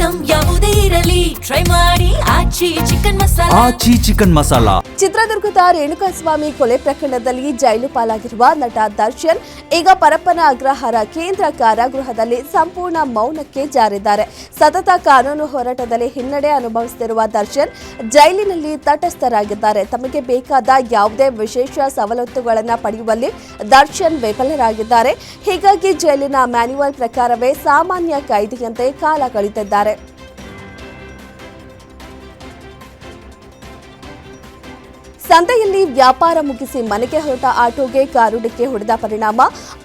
Item ಯಾವುದೇ ಇರಲಿ try ಮಾಡಿ ಆಚಿ ಚಿಕನ್ ಮಸಾಲಾ. ಚಿತ್ರದುರ್ಗದ ರೇಣುಕಾಸ್ವಾಮಿ ಕೊಲೆ ಪ್ರಕರಣದಲ್ಲಿ ಜೈಲು ಪಾಲಾಗಿರುವ ನಟ ದರ್ಶನ್ ಈಗ ಪರಪ್ಪನ ಅಗ್ರಹಾರ ಕೇಂದ್ರ ಕಾರಾಗೃಹದಲ್ಲಿ ಸಂಪೂರ್ಣ ಮೌನಕ್ಕೆ ಜಾರಿದ್ದಾರೆ. ಸತತ ಕಾನೂನು ಹೋರಾಟದಲ್ಲಿ ಹಿನ್ನಡೆ ಅನುಭವಿಸುತ್ತಿರುವ ದರ್ಶನ್ ಜೈಲಿನಲ್ಲಿ ತಟಸ್ಥರಾಗಿದ್ದಾರೆ. ತಮಗೆ ಬೇಕಾದ ಯಾವುದೇ ವಿಶೇಷ ಸವಲತ್ತುಗಳನ್ನು ಪಡೆಯುವಲ್ಲಿ ದರ್ಶನ್ ವಿಫಲರಾಗಿದ್ದಾರೆ. ಹೀಗಾಗಿ ಜೈಲಿನ ಮ್ಯಾನ್ಯುವಲ್ ಪ್ರಕಾರವೇ ಸಾಮಾನ್ಯ ಕೈದಿಯಂತೆ ಕಾಲ ಕಳೆದಿದ್ದಾರೆ. ಸಂತೆಯಲ್ಲಿ ವ್ಯಾಪಾರ ಮುಗಿಸಿ ಮನೆಗೆ ಹೊರಟ ಆಟೋಗೆ ಕಾರು ಡಿಕ್ಕಿ ಹೊಡೆದ ಪರಿಣಾಮ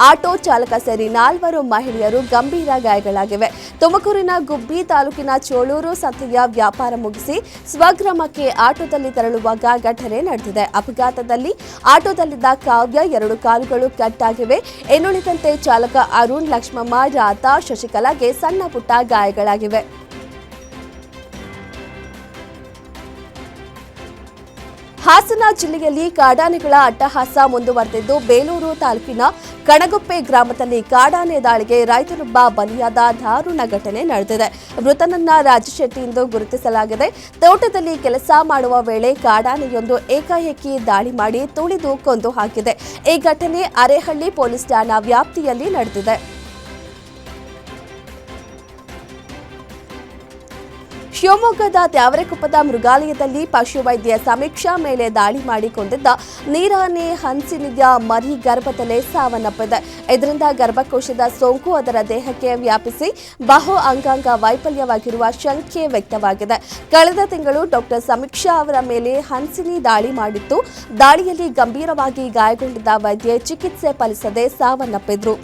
ಆಟೋ ಚಾಲಕ ಸೇರಿ 4 ಮಹಿಳೆಯರು ಗಂಭೀರ ಗಾಯಗಳಾಗಿವೆ. ತುಮಕೂರಿನ ಗುಬ್ಬಿ ತಾಲೂಕಿನ ಚೋಳೂರು ಸಂತೆಯ ವ್ಯಾಪಾರ ಮುಗಿಸಿ ಸ್ವಗ್ರಾಮಕ್ಕೆ ಆಟೋದಲ್ಲಿ ತೆರಳುವಾಗ ಘಟನೆ ನಡೆದಿದೆ. ಅಪಘಾತದಲ್ಲಿ ಆಟೋದಲ್ಲಿದ್ದ ಕಾವ್ಯ 2 ಕಾಲುಗಳು ಕಟ್ ಆಗಿವೆ. ಇನ್ನುಳಿದಂತೆ ಚಾಲಕ ಅರುಣ್, ಲಕ್ಷ್ಮಮ್ಮ, ರಾಧಾ, ಶಶಿಕಲಾಗೆ ಸಣ್ಣ ಪುಟ್ಟ ಗಾಯಗಳಾಗಿವೆ. ಹಾಸನ ಜಿಲ್ಲೆಯಲ್ಲಿ ಕಾಡಾನೆಗಳ ಅಟ್ಟಹಾಸ ಮುಂದುವರೆದಿದ್ದು, ಬೇಲೂರು ತಾಲೂಕಿನ ಕಣಗುಪ್ಪೆ ಗ್ರಾಮದಲ್ಲಿ ಕಾಡಾನೆ ದಾಳಿಗೆ ರೈತನೊಬ್ಬ ಬಲಿಯಾದ ದಾರುಣ ಘಟನೆ ನಡೆದಿದೆ. ಮೃತನನ್ನ ರಾಜಶೆಟ್ಟಿ ಎಂದು ಗುರುತಿಸಲಾಗಿದೆ. ತೋಟದಲ್ಲಿ ಕೆಲಸ ಮಾಡುವ ವೇಳೆ ಕಾಡಾನೆಯೊಂದು ಏಕಾಏಕಿ ದಾಳಿ ಮಾಡಿ ತುಳಿದು ಕೊಂದು ಹಾಕಿದೆ. ಈ ಘಟನೆ ಅರೇಹಳ್ಳಿ ಪೊಲೀಸ್ ಠಾಣಾ ವ್ಯಾಪ್ತಿಯಲ್ಲಿ ನಡೆದಿದೆ. ಶಿವಮೊಗ್ಗದ ತ್ಯಾವರೆಕೊಪ್ಪದ ಮೃಗಾಲಯದಲ್ಲಿ ಪಶುವೈದ್ಯ ಸಮೀಕ್ಷಾ ಮೇಲೆ ದಾಳಿ ಮಾಡಿ ಕೊಂದಿದ್ದ ನೀರಾನೆ ಹಂಸಿನಿಯ ಮರಿ ಗರ್ಭದಲ್ಲೇ ಸಾವನ್ನಪ್ಪಿದೆ. ಇದರಿಂದ ಗರ್ಭಕೋಶದ ಸೋಂಕು ಅದರ ದೇಹಕ್ಕೆ ವ್ಯಾಪಿಸಿ ಬಹು ಅಂಗಾಂಗ ವೈಫಲ್ಯವಾಗಿರುವ ಶಂಕೆ ವ್ಯಕ್ತವಾಗಿದೆ. ಕಳೆದ ತಿಂಗಳು ಡಾಕ್ಟರ್ ಸಮೀಕ್ಷಾ ಅವರ ಮೇಲೆ ಹಂಸಿನಿ ದಾಳಿ ಮಾಡಿತ್ತು. ದಾಳಿಯಲ್ಲಿ ಗಂಭೀರವಾಗಿ ಗಾಯಗೊಂಡಿದ್ದ ವೈದ್ಯೆ ಚಿಕಿತ್ಸೆ ಫಲಿಸದೆ ಸಾವನ್ನಪ್ಪಿದ್ರು.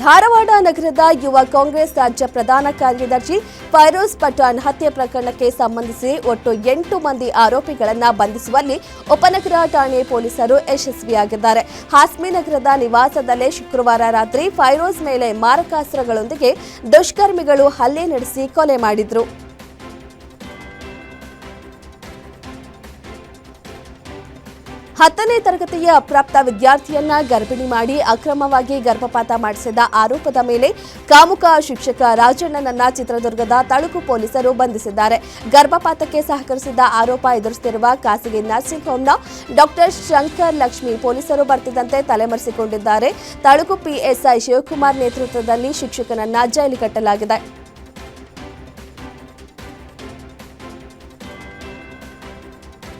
ಧಾರವಾಡ ನಗರದ ಯುವ ಕಾಂಗ್ರೆಸ್ ರಾಜ್ಯ ಪ್ರಧಾನ ಕಾರ್ಯದರ್ಶಿ ಫೈರೋಜ್ ಪಠಾಣ್ ಹತ್ಯೆ ಪ್ರಕರಣಕ್ಕೆ ಸಂಬಂಧಿಸಿ ಒಟ್ಟು 8 ಮಂದಿ ಆರೋಪಿಗಳನ್ನು ಬಂಧಿಸುವಲ್ಲಿ ಉಪನಗರ ಠಾಣೆ ಪೊಲೀಸರು ಯಶಸ್ವಿಯಾಗಿದ್ದಾರೆ. ಹಾಸ್ಮಿ ನಗರದ ನಿವಾಸದಲ್ಲೇ ಶುಕ್ರವಾರ ರಾತ್ರಿ ಫೈರೋಜ್ ಮೇಲೆ ಮಾರಕಾಸ್ತ್ರಗಳೊಂದಿಗೆ ದುಷ್ಕರ್ಮಿಗಳು ಹಲ್ಲೆ ನಡೆಸಿ ಕೊಲೆ ಮಾಡಿದ್ರು. 10ನೇ ತರಗತಿಯ ಅಪ್ರಾಪ್ತ ವಿದ್ಯಾರ್ಥಿಯನ್ನ ಗರ್ಭಿಣಿ ಮಾಡಿ ಅಕ್ರಮವಾಗಿ ಗರ್ಭಪಾತ ಮಾಡಿಸಿದ ಆರೋಪದ ಮೇಲೆ ಕಾಮುಕ ಶಿಕ್ಷಕ ರಾಜಣ್ಣನನ್ನ ಚಿತ್ರದುರ್ಗದ ತಳುಕು ಪೊಲೀಸರು ಬಂಧಿಸಿದ್ದಾರೆ. ಗರ್ಭಪಾತಕ್ಕೆ ಸಹಕರಿಸಿದ ಆರೋಪ ಎದುರಿಸುತ್ತಿರುವ ಖಾಸಗಿ ನರ್ಸಿಂಗ್ ಹೋಂನ ಡಾಕ್ಟರ್ ಶಂಕರ್ ಲಕ್ಷ್ಮಿ ಪೊಲೀಸರು ಬರ್ತಿದ್ದಂತೆ ತಲೆಮರೆಸಿಕೊಂಡಿದ್ದಾರೆ. ತಳುಕು ಪಿಎಸ್ಐ ಶಿವಕುಮಾರ್ ನೇತೃತ್ವದಲ್ಲಿ ಶಿಕ್ಷಕನನ್ನ ಜೈಲಿಗೆ ಕಟ್ಟಲಾಗಿದೆ.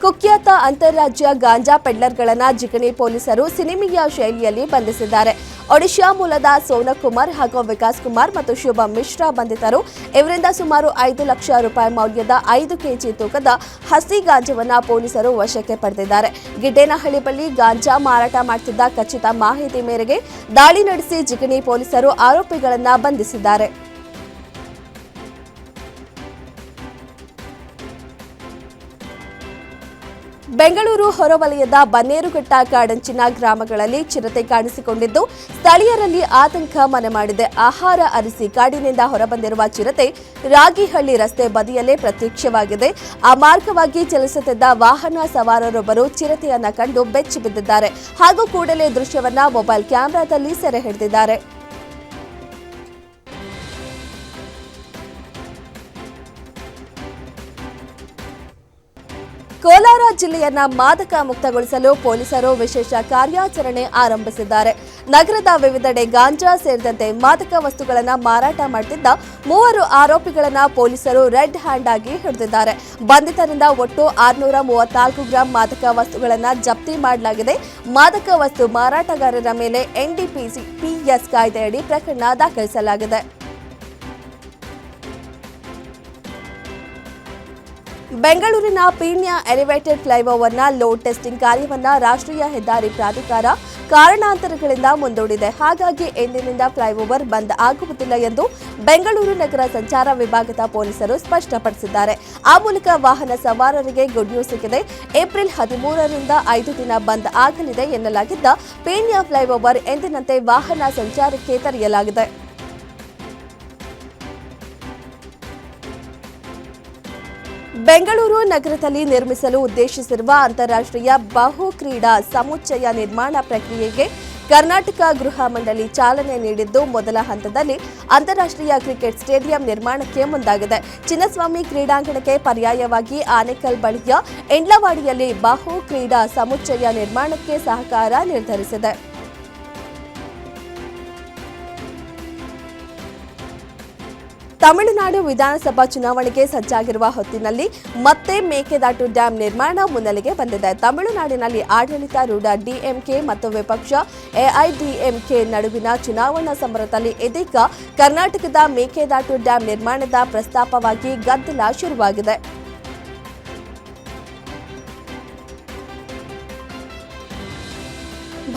ಕುಖ್ಯಾತ ಅಂತಾರಾಜ್ಯ ಗಾಂಜಾ ಪೆಡ್ಲರ್ಗಳನ್ನು ಜಿಗಣಿ ಪೊಲೀಸರು ಸಿನಿಮೀಯ ಶೈಲಿಯಲ್ಲಿ ಬಂಧಿಸಿದ್ದಾರೆ. ಒಡಿಶಾ ಮೂಲದ ಸೋನಕ್ ಕುಮಾರ್ ಹಾಗೂ ವಿಕಾಸ್ ಕುಮಾರ್ ಮತ್ತು ಶುಭಂ ಮಿಶ್ರಾ ಬಂಧಿತರು. ಇವರಿಂದ ಸುಮಾರು 5 ಲಕ್ಷ ರೂಪಾಯಿ ಮೌಲ್ಯದ 5 ಕೆಜಿ ತೂಕದ ಹಸಿ ಗಾಂಜಾವನ್ನು ಪೊಲೀಸರು ವಶಕ್ಕೆ ಪಡೆದಿದ್ದಾರೆ. ಗಿಡ್ಡೇನಹಳ್ಳಿ ಬಳಿ ಗಾಂಜಾ ಮಾರಾಟ ಮಾಡುತ್ತಿದ್ದ ಖಚಿತ ಮಾಹಿತಿ ಮೇರೆಗೆ ದಾಳಿ ನಡೆಸಿ ಜಿಗಣಿ ಪೊಲೀಸರು ಆರೋಪಿಗಳನ್ನು ಬಂಧಿಸಿದ್ದಾರೆ. ಬೆಂಗಳೂರು ಹೊರವಲಯದ ಬನ್ನೇರುಘಟ್ಟ, ಕಾಡಂಚಿನ ಗ್ರಾಮಗಳಲ್ಲಿ ಚಿರತೆ ಕಾಣಿಸಿಕೊಂಡಿದ್ದು ಸ್ಥಳೀಯರಲ್ಲಿ ಆತಂಕ ಮನೆ ಮಾಡಿದೆ. ಆಹಾರ ಅರಿಸಿ ಕಾಡಿನಿಂದ ಹೊರಬಂದಿರುವ ಚಿರತೆ ರಾಗಿಹಳ್ಳಿ ರಸ್ತೆ ಬದಿಯಲ್ಲೇ ಪ್ರತ್ಯಕ್ಷವಾಗಿದೆ. ಆ ಮಾರ್ಗವಾಗಿ ಚಲಿಸುತ್ತಿದ್ದ ವಾಹನ ಸವಾರರೊಬ್ಬರು ಚಿರತೆಯನ್ನ ಕಂಡು ಬೆಚ್ಚಿ ಬಿದ್ದಿದ್ದಾರೆ ಹಾಗೂ ಕೂಡಲೇ ದೃಶ್ಯವನ್ನ ಮೊಬೈಲ್ ಕ್ಯಾಮೆರಾದಲ್ಲಿ ಸೆರೆ ಹಿಡಿದಿದ್ದಾರೆ. ಕೋಲಾರ ಜಿಲ್ಲೆಯನ್ನ ಮಾದಕ ಮುಕ್ತಗೊಳಿಸಲು ಪೊಲೀಸರು ವಿಶೇಷ ಕಾರ್ಯಾಚರಣೆ ಆರಂಭಿಸಿದ್ದಾರೆ. ನಗರದ ವಿವಿಧೆಡೆ ಗಾಂಜಾ ಸೇರಿದಂತೆ ಮಾದಕ ವಸ್ತುಗಳನ್ನು ಮಾರಾಟ ಮಾಡುತ್ತಿದ್ದ 3 ಆರೋಪಿಗಳನ್ನು ಪೊಲೀಸರು ರೆಡ್ ಹ್ಯಾಂಡ್ ಆಗಿ ಹಿಡಿದಿದ್ದಾರೆ. ಬಂಧಿತರಿಂದ ಒಟ್ಟು 634 ಗ್ರಾಂ ಮಾದಕ ವಸ್ತುಗಳನ್ನು ಜಪ್ತಿ ಮಾಡಲಾಗಿದೆ. ಮಾದಕ ವಸ್ತು ಮಾರಾಟಗಾರರ ಮೇಲೆ ಎನ್ಡಿಪಿಸಿ ಪಿಎಸ್ ಕಾಯ್ದೆಯಡಿ ಪ್ರಕರಣ ದಾಖಲಿಸಲಾಗಿದೆ. ಬೆಂಗಳೂರಿನ ಪೀಣ್ಯ ಎಲಿವೇಟೆಡ್ ಫ್ಲೈಓವರ್ನ ಲೋಡ್ ಟೆಸ್ಟಿಂಗ್ ಕಾರ್ಯವನ್ನು ರಾಷ್ಟ್ರೀಯ ಹೆದ್ದಾರಿ ಪ್ರಾಧಿಕಾರ ಕಾರಣಾಂತರಗಳಿಂದ ಮುಂದೂಡಿದೆ. ಹಾಗಾಗಿ ಎಂದಿನಿಂದ ಫ್ಲೈಓವರ್ ಬಂದ್ ಆಗುವುದಿಲ್ಲ ಎಂದು ಬೆಂಗಳೂರು ನಗರ ಸಂಚಾರ ವಿಭಾಗದ ಪೊಲೀಸರು ಸ್ಪಷ್ಟಪಡಿಸಿದ್ದಾರೆ. ಆ ಮೂಲಕ ವಾಹನ ಸವಾರರಿಗೆ ಗುಡ್ ನ್ಯೂಸ್ ಸಿಕ್ಕಿದೆ. ಏಪ್ರಿಲ್ 13ರಿಂದ 5 ದಿನ ಬಂದ್ ಆಗಲಿದೆ ಎನ್ನಲಾಗಿದ್ದ ಪೀಣ್ಯ ಫ್ಲೈಓವರ್ ಎಂದಿನಂತೆ ವಾಹನ ಸಂಚಾರಕ್ಕೆ ತೆರೆಯಲಾಗಿದೆ. ಬೆಂಗಳೂರು ನಗರದಲ್ಲಿ ನಿರ್ಮಿಸಲು ಉದ್ದೇಶಿಸಿರುವ ಅಂತಾರಾಷ್ಟ್ರೀಯ ಬಹು ಕ್ರೀಡಾ ಸಮುಚ್ಚಯ ನಿರ್ಮಾಣ ಪ್ರಕ್ರಿಯೆಗೆ ಕರ್ನಾಟಕ ಗೃಹ ಮಂಡಳಿ ಚಾಲನೆ ನೀಡಿದ್ದು ಮೊದಲ ಹಂತದಲ್ಲಿ ಅಂತಾರಾಷ್ಟ್ರೀಯ ಕ್ರಿಕೆಟ್ ಸ್ಟೇಡಿಯಂ ನಿರ್ಮಾಣಕ್ಕೆ ಮುಂದಾಗಿದೆ. ಚಿನ್ನಸ್ವಾಮಿ ಕ್ರೀಡಾಂಗಣಕ್ಕೆ ಪರ್ಯಾಯವಾಗಿ ಆನೇಕಲ್ ಬಳಿಯ ಎಂಡ್ಲವಾಡಿಯಲ್ಲಿ ಬಹು ಕ್ರೀಡಾ ಸಮುಚ್ಚಯ ನಿರ್ಮಾಣಕ್ಕೆ ಸಹಕಾರ ನಿರ್ಧರಿಸಿದೆ. ತಮಿಳುನಾಡು ವಿಧಾನಸಭಾ ಚುನಾವಣೆಗೆ ಸಜ್ಜಾಗಿರುವ ಹೊತ್ತಿನಲ್ಲಿ ಮತ್ತೆ ಮೇಕೆದಾಟು ಡ್ಯಾಂ ನಿರ್ಮಾಣ ಮುನ್ನೆಲೆಗೆ ಬಂದಿದೆ. ತಮಿಳುನಾಡಿನಲ್ಲಿ ಆಡಳಿತಾರೂಢ ಡಿಎಂಕೆ ಮತ್ತು ವಿಪಕ್ಷ ಎಐಡಿಎಂಕೆ ನಡುವಿನ ಚುನಾವಣಾ ಸಮರದಲ್ಲಿ ಇದೀಗ ಕರ್ನಾಟಕದ ಮೇಕೆದಾಟು ಡ್ಯಾಂ ನಿರ್ಮಾಣದ ಪ್ರಸ್ತಾಪವಾಗಿ ಗದ್ದಲ ಶುರುವಾಗಿದೆ.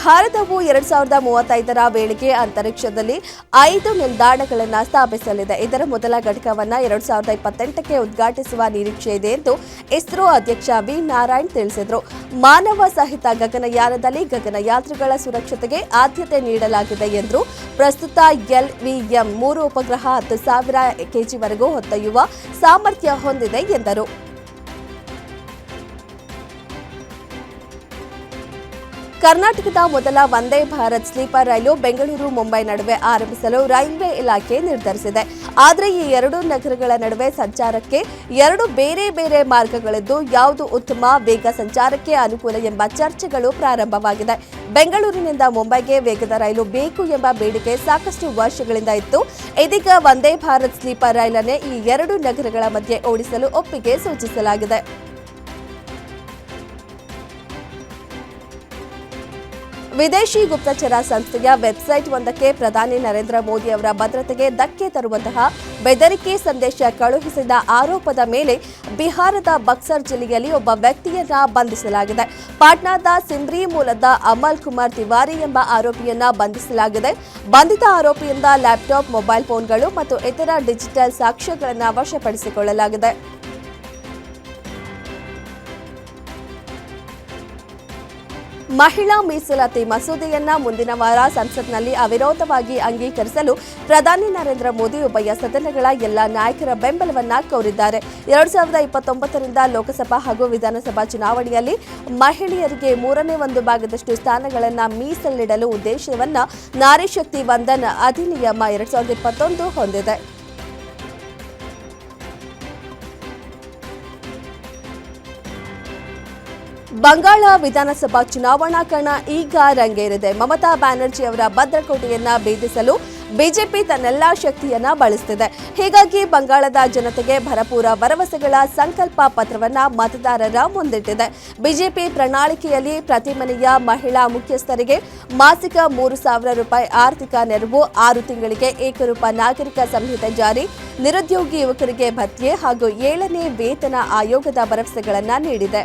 ಭಾರತವು 2035ರ ವೇಳೆಗೆ ಅಂತರಿಕ್ಷದಲ್ಲಿ 5 ನಿಲ್ದಾಣಗಳನ್ನು ಸ್ಥಾಪಿಸಲಿದೆ. ಇದರ ಮೊದಲ ಘಟಕವನ್ನು 2028ಕ್ಕೆ ಉದ್ಘಾಟಿಸುವ ನಿರೀಕ್ಷೆ ಇದೆ ಎಂದು ಇಸ್ರೋ ಅಧ್ಯಕ್ಷ ವಿ ನಾರಾಯಣ್ ತಿಳಿಸಿದರು. ಮಾನವ ಸಹಿತ ಗಗನಯಾನದಲ್ಲಿ ಗಗನಯಾತ್ರಿಗಳ ಸುರಕ್ಷತೆಗೆ ಆದ್ಯತೆ ನೀಡಲಾಗಿದೆ ಎಂದರು. ಪ್ರಸ್ತುತ LVM 3 ಉಪಗ್ರಹ 10,000 kgವರೆಗೂ ಹೊತ್ತೊಯ್ಯುವ ಸಾಮರ್ಥ್ಯ ಹೊಂದಿದೆ ಎಂದರು. ಕರ್ನಾಟಕದ ಮೊದಲ ವಂದೇ ಭಾರತ್ ಸ್ಲೀಪರ್ ರೈಲು ಬೆಂಗಳೂರು ಮುಂಬೈ ನಡುವೆ ಆರಂಭಿಸಲು ರೈಲ್ವೆ ಇಲಾಖೆ ನಿರ್ಧರಿಸಿದೆ. ಆದರೆ ಈ ಎರಡೂ ನಗರಗಳ ನಡುವೆ ಸಂಚಾರಕ್ಕೆ 2 ಬೇರೆ ಬೇರೆ ಮಾರ್ಗಗಳಿದ್ದು ಯಾವುದು ಉತ್ತಮ ವೇಗ ಸಂಚಾರಕ್ಕೆ ಅನುಕೂಲ ಎಂಬ ಚರ್ಚೆಗಳು ಪ್ರಾರಂಭವಾಗಿದೆ. ಬೆಂಗಳೂರಿನಿಂದ ಮುಂಬೈಗೆ ವೇಗದ ರೈಲು ಬೇಕು ಎಂಬ ಬೇಡಿಕೆ ಸಾಕಷ್ಟು ವರ್ಷಗಳಿಂದ ಇತ್ತು. ಇದೀಗ ವಂದೇ ಭಾರತ್ ಸ್ಲೀಪರ್ ರೈಲನ್ನೇ ಈ 2 ನಗರಗಳ ಮಧ್ಯೆ ಓಡಿಸಲು ಒಪ್ಪಿಗೆ ಸೂಚಿಸಲಾಗಿದೆ. ವಿದೇಶಿ ಗುಪ್ತಚರ ಸಂಸ್ಥೆಯ ವೆಬ್ಸೈಟ್ ಒಂದಕ್ಕೆ ಪ್ರಧಾನಿ ನರೇಂದ್ರ ಮೋದಿ ಅವರ ಭದ್ರತೆಗೆ ಧಕ್ಕೆ ತರುವಂತಹ ಬೆದರಿಕೆ ಸಂದೇಶ ಕಳುಹಿಸಿದ ಆರೋಪದ ಮೇಲೆ ಬಿಹಾರದ ಬಕ್ಸರ್ ಜಿಲ್ಲೆಯಲ್ಲಿ ಒಬ್ಬ ವ್ಯಕ್ತಿಯನ್ನ ಬಂಧಿಸಲಾಗಿದೆ. ಪಾಟ್ನಾದ ಸಿಂದ್ರಿ ಮೂಲದ ಅಮಲ್ ಕುಮಾರ್ ತಿವಾರಿ ಎಂಬ ಆರೋಪಿಯನ್ನ ಬಂಧಿಸಲಾಗಿದೆ. ಬಂಧಿತ ಆರೋಪಿಯಿಂದ ಲ್ಯಾಪ್ಟಾಪ್, ಮೊಬೈಲ್ ಫೋನ್ಗಳು ಮತ್ತು ಇತರ ಡಿಜಿಟಲ್ ಸಾಕ್ಷ್ಯಗಳನ್ನು ವಶಪಡಿಸಿಕೊಳ್ಳಲಾಗಿದೆ. ಮಹಿಳಾ ಮೀಸಲಾತಿ ಮಸೂದೆಯನ್ನ ಮುಂದಿನ ವಾರ ಸಂಸತ್ನಲ್ಲಿ ಅವಿರೋಧವಾಗಿ ಅಂಗೀಕರಿಸಲು ಪ್ರಧಾನಿ ನರೇಂದ್ರ ಮೋದಿ ಉಭಯ ಸದನಗಳ ಎಲ್ಲಾ ನಾಯಕರ ಬೆಂಬಲವನ್ನ ಕೋರಿದ್ದಾರೆ. 2029ರಿಂದ ಲೋಕಸಭಾ ಹಾಗೂ ವಿಧಾನಸಭಾ ಚುನಾವಣೆಯಲ್ಲಿ ಮಹಿಳೆಯರಿಗೆ 1/3 ಭಾಗದಷ್ಟು ಸ್ಥಾನಗಳನ್ನು ಮೀಸಲಿಡಲು ಉದ್ದೇಶವನ್ನ ನಾರಿ ಶಕ್ತಿ ವಂದನ್ ಅಧಿನಿಯಮ 2021 ಹೊಂದಿದೆ. ಬಂಗಾಳ ವಿಧಾನಸಭಾ ಚುನಾವಣಾ ಕಣ ಈಗ ರಂಗೇರಿದೆ. ಮಮತಾ ಬ್ಯಾನರ್ಜಿ ಅವರ ಭದ್ರಕೋಟೆಯನ್ನ ಭೇದಿಸಲು ಬಿಜೆಪಿ ತನ್ನೆಲ್ಲಾ ಶಕ್ತಿಯನ್ನ ಬಳಸುತ್ತಿದೆ. ಹೀಗಾಗಿ ಬಂಗಾಳದ ಜನತೆಗೆ ಭರಪೂರ ಭರವಸೆಗಳ ಸಂಕಲ್ಪ ಪತ್ರವನ್ನ ಮತದಾರರ ಮುಂದಿಟ್ಟಿದೆ. ಬಿಜೆಪಿ ಪ್ರಣಾಳಿಕೆಯಲ್ಲಿ ಪ್ರತಿ ಮನೆಯ ಮಹಿಳಾ ಮುಖ್ಯಸ್ಥರಿಗೆ ಮಾಸಿಕ 3,000 ರೂಪಾಯಿ ಆರ್ಥಿಕ ನೆರವು, 6 ತಿಂಗಳಿಗೆ ಏಕರೂಪ ನಾಗರಿಕ ಸಂಹಿತೆ ಜಾರಿ, ನಿರುದ್ಯೋಗಿ ಯುವಕರಿಗೆ ಭತ್ಯೆ ಹಾಗೂ 7ನೇ ವೇತನ ಆಯೋಗದ ಭರವಸೆಗಳನ್ನು ನೀಡಿದೆ.